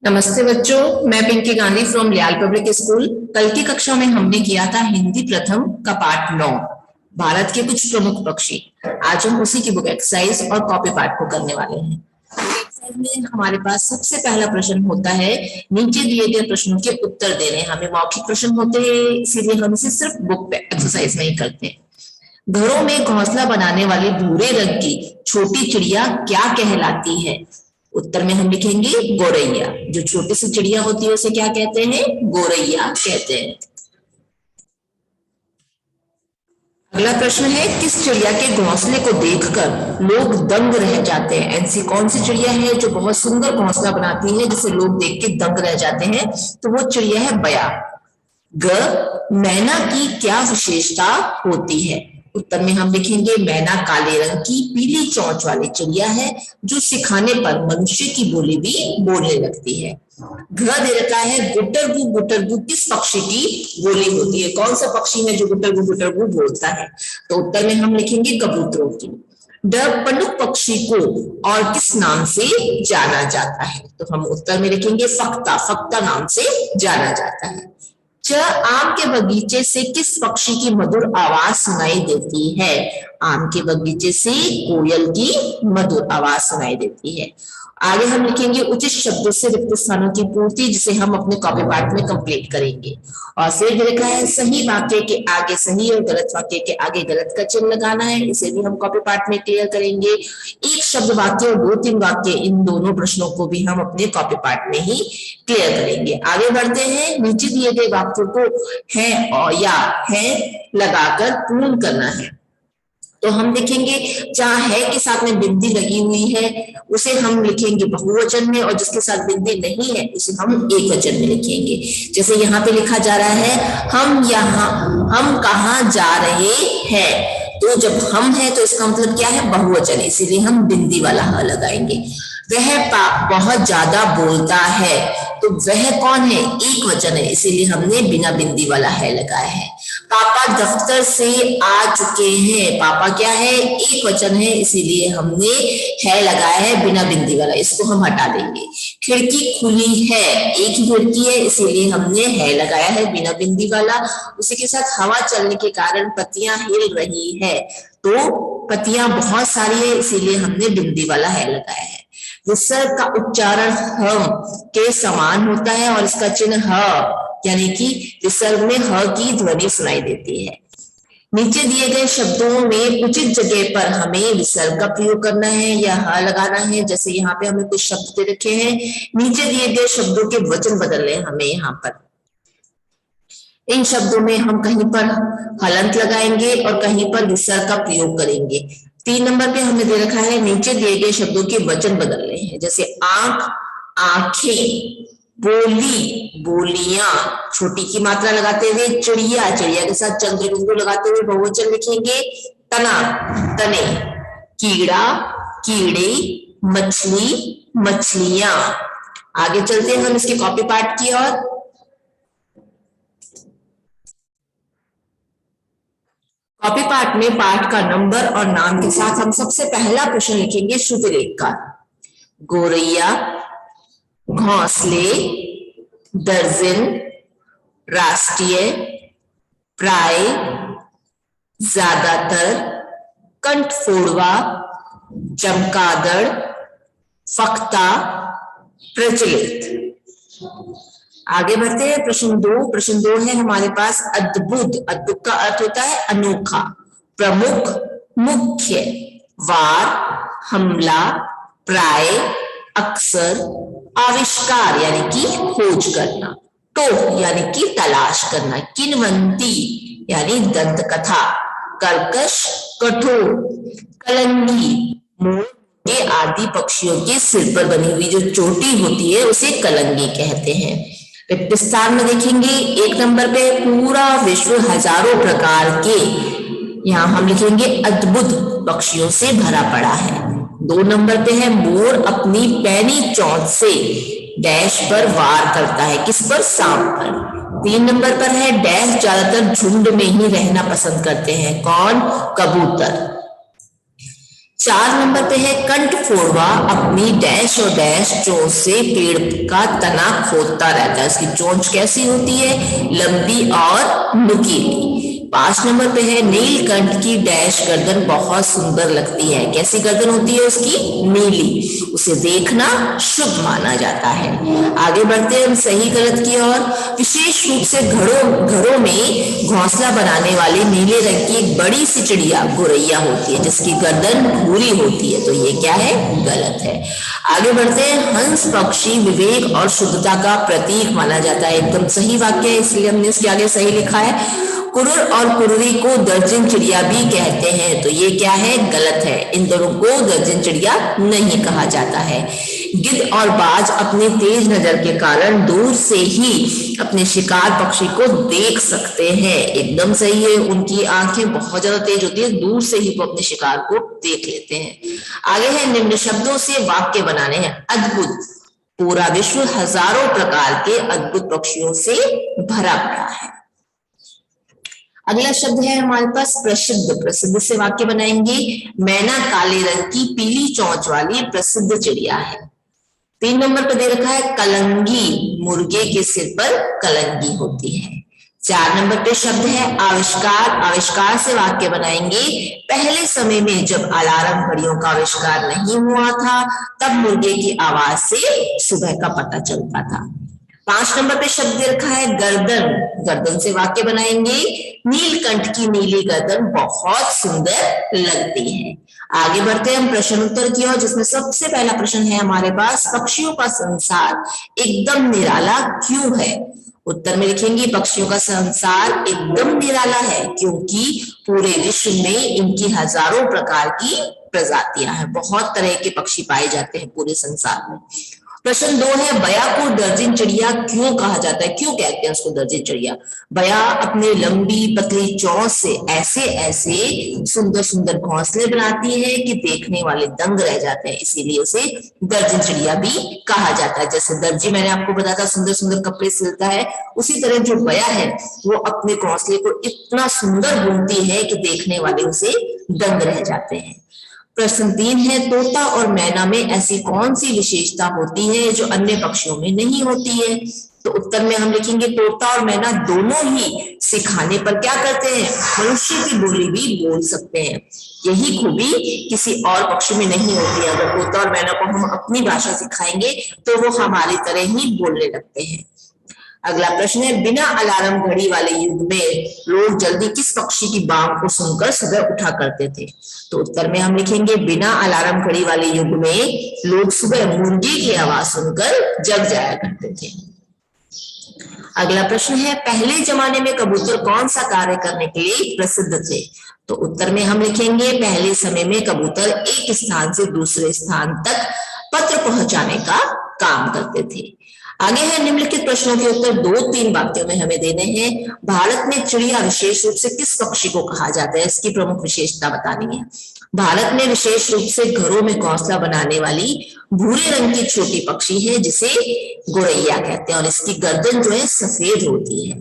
नमस्ते बच्चों, मैं पिंकी गांधी फ्रॉम लियाल पब्लिक स्कूल। कल की कक्षा में हमने किया था हिंदी प्रथम का पाठ 9, भारत के कुछ प्रमुख पक्षी। आज हम उसी की बुक एक्सरसाइज और कॉपी पाठ को करने वाले हैं। एक्सरसाइज में हमारे पास सबसे पहला प्रश्न होता है, नीचे दिए गए प्रश्नों के उत्तर देने। हमें मौखिक प्रश्न होते हैं, इसीलिए हम इसे सिर्फ बुक पे एक्सरसाइज में ही करते हैं। घरों में घोंसला बनाने वाली भूरे रंग की छोटी चिड़िया क्या कहलाती है? उत्तर में हम लिखेंगे गोरैया। जो छोटी सी चिड़िया होती है उसे क्या कहते हैं? गोरैया कहते हैं। अगला प्रश्न है, किस चिड़िया के घोंसले को देखकर लोग दंग रह जाते हैं? ऐसी कौन सी चिड़िया है जो बहुत सुंदर घोंसला बनाती है जिसे लोग देख के दंग रह जाते हैं? तो वो चिड़िया है बया। मैना की क्या विशेषता होती है? उत्तर में हम लिखेंगे मैना काले रंग की पीली चोंच वाली चिड़िया है जो सिखाने पर मनुष्य की बोली भी बोलने लगती है। दे रखा है गुटरगु किस पक्षी की बोली होती है? कौन सा पक्षी है जो गुटरगु बोलता है? तो उत्तर में हम लिखेंगे कबूतरों की। पनुक पक्षी को और किस नाम से जाना जाता है? तो हम उत्तर में लिखेंगे फक्ता। फक्ता नाम से जाना जाता है। आम के बगीचे से किस पक्षी की मधुर आवाज सुनाई देती है? आम के बगीचे से कोयल की मधुर आवाज सुनाई देती है। आगे हम लिखेंगे उचित शब्दों से रिक्त स्थानों की पूर्ति, जिसे हम अपने कॉपी पार्ट में कंप्लीट करेंगे। और फिर लिखा है सही वाक्य के आगे सही और गलत वाक्य के आगे गलत का चिन्ह लगाना है। इसे भी हम कॉपी पार्ट में क्लियर करेंगे। एक शब्द वाक्य और 2-3 वाक्य, इन दोनों प्रश्नों को भी हम अपने कॉपी पार्ट में ही क्लियर करेंगे। आगे बढ़ते हैं। नीचे दिए गए वाक्यों को है और या है लगाकर पूर्ण करना है। तो हम लिखेंगे जहां है के साथ में बिंदी लगी हुई है उसे हम लिखेंगे बहुवचन में, और जिसके साथ बिंदी नहीं है उसे हम एक वचन में लिखेंगे। जैसे यहाँ पे लिखा जा रहा है हम कहाँ जा रहे हैं, तो जब हम है तो इसका मतलब क्या है? बहुवचन, इसीलिए हम बिंदी वाला ह लगाएंगे। वह बहुत ज्यादा बोलता है, तो वह कौन है? एक वचन है, इसीलिए हमने बिना बिंदी वाला है लगाया है। पापा दफ्तर से आ चुके हैं, पापा क्या है? एक वचन है, इसीलिए हमने है लगाया है बिना बिंदी वाला, इसको हम हटा देंगे। खिड़की खुली है, एक ही खिड़की है, इसीलिए हमने है लगाया है बिना बिंदी वाला। उसी के साथ हवा चलने के कारण पत्तियां हिल रही है, तो पत्तियां बहुत सारी है, इसीलिए हमने बिंदी वाला है लगाया है। विसर्ग का उच्चारण हम के समान होता है और इसका चिन्ह ह, यानी कि विसर्ग में ह की ध्वनि सुनाई देती है। नीचे दिए गए शब्दों में उचित जगह पर हमें विसर्ग का प्रयोग करना है या ह लगाना है। जैसे यहाँ पे हमें कुछ शब्द दे रखे हैं, नीचे दिए गए शब्दों के वचन बदलने हैं हमें। यहाँ पर इन शब्दों में हम कहीं पर हलंत लगाएंगे और कहीं पर विसर्ग का प्रयोग करेंगे। 3 नंबर पे हमें दे रखा है नीचे दिए गए शब्दों के वचन बदलने हैं। जैसे आंख, आंखें, बोली, बोलियां, छोटी की मात्रा लगाते हुए चिड़िया, चिड़िया के साथ चंद्र बिंदु लगाते हुए बहुवचन लिखेंगे। तना, तने, कीड़ा, कीड़े, मछली, मछलियां। आगे चलते हैं हम इसके कॉपी पार्ट की ओर। कॉपी पार्ट में पाठ का नंबर और नाम के साथ हम सबसे पहला प्रश्न लिखेंगे शुद्ध लेख का। गोरैया, घोंसले, दर्जन, राष्ट्रीय, प्राय, ज्यादातर, कंठफोड़वा, चमगादड़, फक्ता, प्रचलित। आगे बढ़ते हैं प्रश्न 2। प्रश्न 2 है हमारे पास अद्भुत। अद्भुत का अर्थ होता है अनोखा, प्रमुख, मुख्य, वार, हमला, प्राय, अक्सर, आविष्कार यानी कि खोज करना, टोक यानी कि तलाश करना, किन्वंती यानी दंत कथा, कर्कश, कठोर, कलंगी, मोर के आदि पक्षियों के सिर पर बनी हुई जो चोटी होती है उसे कलंगी कहते हैं। विस्तार में देखेंगे। 1 नंबर पे पूरा विश्व हजारों प्रकार के, यहाँ हम लिखेंगे अद्भुत पक्षियों से भरा पड़ा है। 2 नंबर पे है मोर अपनी पैनी चोंच से डैश पर वार करता है, किस पर? सांप पर। 3 नंबर पर है डैश ज्यादातर झुंड में ही रहना पसंद करते हैं, कौन? कबूतर। 4 नंबर पे है कंठ फोड़वा अपनी डैश और डैश चोंच से पेड़ का तना खोदता रहता है। इसकी चोंच कैसी होती है? लंबी और नुकीली। 5 नंबर पे है नीलकंठ की डैश गर्दन बहुत सुंदर लगती है। कैसी गर्दन होती है उसकी? नीली। उसे देखना शुभ माना जाता है। आगे बढ़ते हैं हम सही गलत की ओर। विशेष रूप से घरों में घोंसला बनाने वाली नीले रंग की एक बड़ी सी चिड़िया गोरैया होती है जिसकी गर्दन भूरी होती है। तो ये क्या है? गलत है। आगे बढ़ते हैं। हंस पक्षी विवेक और शुद्धता का प्रतीक माना जाता है। एकदम सही वाक्य है, इसलिए हमने इसके आगे सही लिखा है। कुरुर और कुर्री को दर्जन चिड़िया भी कहते हैं। तो ये क्या है? गलत है। इन दोनों को दर्जन चिड़िया नहीं कहा जाता है। गिद्ध और बाज अपनी तेज नजर के कारण दूर से ही अपने शिकार पक्षी को देख सकते हैं। एकदम सही है, उनकी आंखें बहुत ज्यादा तेज होती है, दूर से ही वो अपने शिकार को देख लेते हैं। आगे है निम्न शब्दों से वाक्य बनाने हैं। अद्भुत। पूरा विश्व हजारों प्रकार के अद्भुत पक्षियों से भरा पड़ा है। अगला शब्द है हमारे पास प्रसिद्ध। प्रसिद्ध से वाक्य बनाएंगे। मैना काले रंग की पीली चोंच वाली प्रसिद्ध चिड़िया है। 3 नंबर पर दे रखा है कलंगी। मुर्गे के सिर पर कलंगी होती है। 4 नंबर पे शब्द है आविष्कार। आविष्कार से वाक्य बनाएंगे। पहले समय में जब अलार्म घड़ियों का आविष्कार नहीं हुआ था तब मुर्गे की आवाज से सुबह का पता चलता था। 5 नंबर पे शब्द दे रखा है गर्दन। गर्दन से वाक्य बनाएंगे। नीलकंठ की नीली गर्दन बहुत सुंदर लगती है। आगे बढ़ते हैं हम प्रश्न उत्तर की ओर, जिसमें सबसे पहला प्रश्न है हमारे पास पक्षियों का संसार एकदम निराला क्यों है? उत्तर में लिखेंगे पक्षियों का संसार एकदम निराला है क्योंकि पूरे विश्व में इनकी हजारों प्रकार की प्रजातियां हैं। बहुत तरह के पक्षी पाए जाते हैं पूरे संसार में। प्रश्न 2 है बया को दर्जन चिड़िया क्यों कहा जाता है? क्यों कहते हैं उसको दर्जन चिड़िया? बया अपने लंबी पतली चोंच से ऐसे ऐसे सुंदर सुंदर घोंसले बनाती है कि देखने वाले दंग रह जाते हैं, इसीलिए उसे दर्जन चिड़िया भी कहा जाता है। जैसे दर्जी मैंने आपको बताया था सुंदर सुंदर कपड़े सिलता है, उसी तरह जो बया है वो अपने घोंसले को इतना सुंदर बुनती है कि देखने वाले उसे दंग रह जाते हैं। प्रश्न 3 है तोता और मैना में ऐसी कौन सी विशेषता होती है जो अन्य पक्षियों में नहीं होती है? तो उत्तर में हम लिखेंगे तोता और मैना दोनों ही सिखाने पर क्या करते हैं? मनुष्य की बोली भी बोल सकते हैं। यही खूबी किसी और पक्षी में नहीं होती है। अगर तोता और मैना को हम अपनी भाषा सिखाएंगे तो वो हमारी तरह ही बोलने लगते हैं। अगला प्रश्न है बिना अलार्म घड़ी वाले युग में लोग जल्दी किस पक्षी की बांग को सुनकर सुबह उठा करते थे? तो उत्तर में हम लिखेंगे बिना अलार्म घड़ी वाले युग में लोग सुबह मुर्गी की आवाज सुनकर जग जाया करते थे। अगला प्रश्न है पहले जमाने में कबूतर कौन सा कार्य करने के लिए प्रसिद्ध थे? तो उत्तर में हम लिखेंगे पहले समय में कबूतर एक स्थान से दूसरे स्थान तक पत्र पहुंचाने का काम करते थे। आगे है निम्नलिखित प्रश्नों के उत्तर 2-3 वाक्यों में हमें देने हैं। भारत में चिड़िया विशेष रूप से किस पक्षी को कहा जाता है? इसकी प्रमुख विशेषता बतानी है। भारत में विशेष रूप से घरों में घोंसला बनाने वाली भूरे रंग की छोटी पक्षी है जिसे गोरैया कहते हैं और इसकी गर्दन जो है सफेद होती है।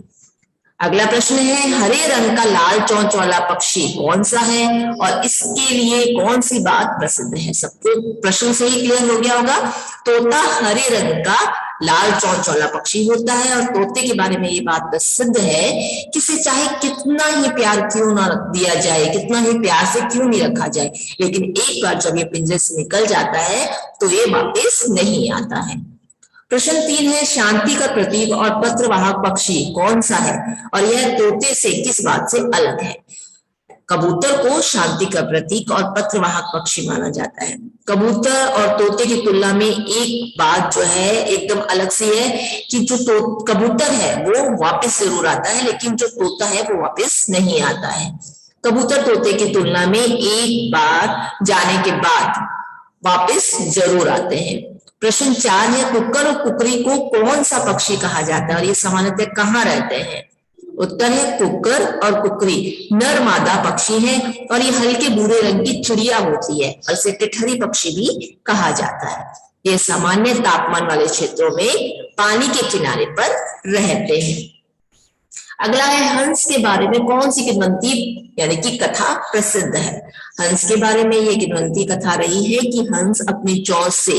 अगला प्रश्न है हरे रंग का लाल चोंच वाला पक्षी कौन सा है और इसके लिए कौन सी बात प्रसिद्ध है? सबको प्रश्न से ही क्लियर हो गया होगा। तोता हरे रंग का लाल चोंच वाला पक्षी होता है और तोते के बारे में ये बात प्रसिद्ध है कि इसे चाहे कितना ही प्यार क्यों ना दिया जाए, कितना ही प्यार से क्यों नहीं रखा जाए, लेकिन एक बार जब ये पिंजरे से निकल जाता है तो ये वापस नहीं आता है। प्रश्न 3 है शांति का प्रतीक और पत्रवाहक पक्षी कौन सा है और यह तोते से किस बात से अलग है? कबूतर को शांति का प्रतीक और पत्रवाहक पक्षी माना जाता है। कबूतर और तोते की तुलना में एक बात जो है एकदम अलग सी है कि जो कबूतर है वो वापस जरूर आता है लेकिन जो तोता है वो वापस नहीं आता है। कबूतर तोते की तुलना में एक बार जाने के बाद वापस जरूर आते हैं। प्रश्न 4 है कुक्कर और कुकरी को कौन सा पक्षी कहा जाता है और ये सामान्यतः कहाँ रहते हैं? उत्तर है कुक्कर और कुकरी नर मादा पक्षी है और ये हल्के भूरे रंग की चिड़िया होती है और इसे टिठरी पक्षी भी कहा जाता है। ये सामान्य तापमान वाले क्षेत्रों में पानी के किनारे पर रहते हैं। अगला है हंस के बारे में कौन सी किंवदंती यानी कि कथा प्रसिद्ध है? हंस के बारे में ये किंवदंती कथा रही है कि हंस अपनी चोंच से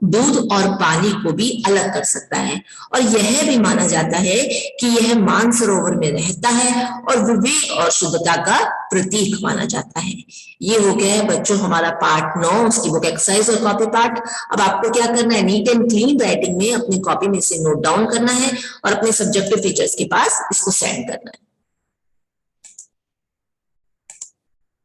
दूध और पानी को भी अलग कर सकता है और यह भी माना जाता है कि यह मानसरोवर में रहता है और विवेक और शुद्धता का प्रतीक माना जाता है। ये हो गया है बच्चों हमारा पार्ट 9, उसकी बुक एक्सरसाइज और कॉपी पार्ट। अब आपको क्या करना है, नीट एंड क्लीन राइटिंग में अपनी कॉपी में से नोट डाउन करना है और अपने सब्जेक्टिव टीचर्स के पास इसको सेंड करना है।